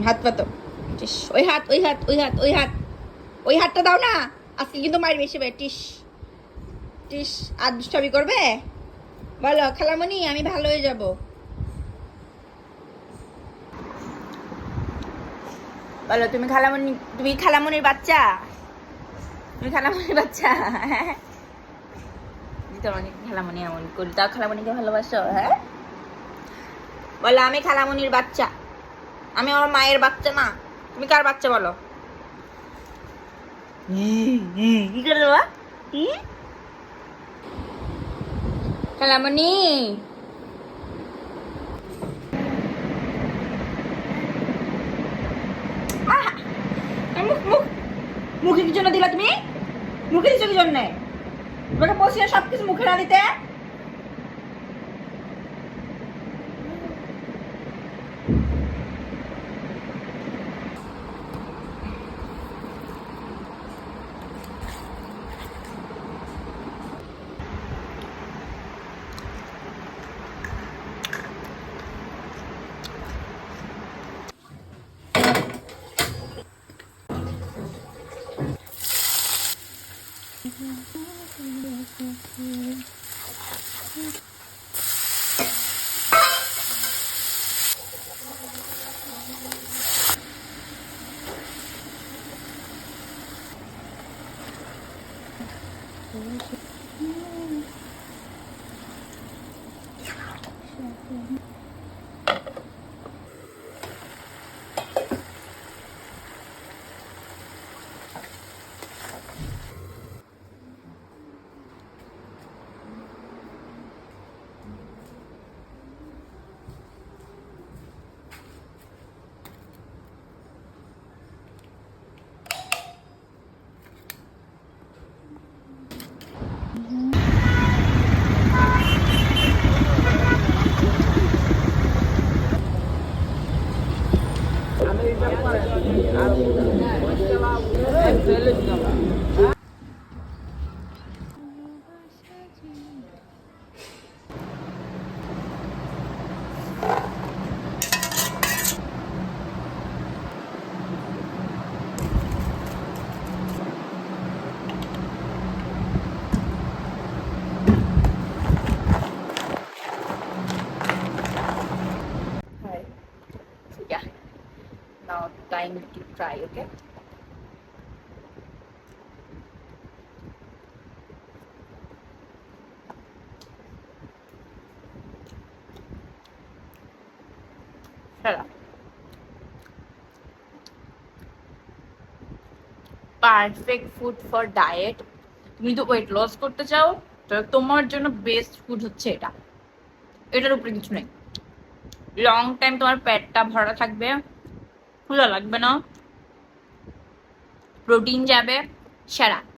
হাত পাতো। ওই হাত ওই হাত ওই হাত ওই হাত, ওই হাতটা দাও না, আজকে কিন্তু মার বেশি ভাই। টিস টিস, আর দুষ্টামি করবে? বলো খালামণি আমি ভালো হয়ে যাব। বলো তুমি খালামণি, তুমি খালামণির বাচ্চা, তুমি খালামণির বাচ্চা। হ্যাঁ তোমাকে খালামণি এমন করি, তাও খালামণিকে ভালোবাসো? হ্যাঁ বলো আমি খালামণির বাচ্চা, আমি আমার মায়ের বাচ্চা না। তুমি কার বাচ্চা বলো? কি করে দেবা? খালামণি মুখ মুখ, মুখে কি জন্য দিলা তুমি? মুখে দিছো কি জন্যে? তোমাকে বলছি না সবকিছু মুখে না দিতে। Yeah, now time to try, okay? Shut up. Perfect food for diet. তুমি তো ওয়েট লস করতে চাও, তো তোমার জন্য বেস্ট ফুড হচ্ছে এটা। এটার উপরে কিছু নেই। লং টাইম তোমার পেটটা ভরা থাকবে, ক্ষুধা লাগবে না, প্রোটিন যাবে, সেরা।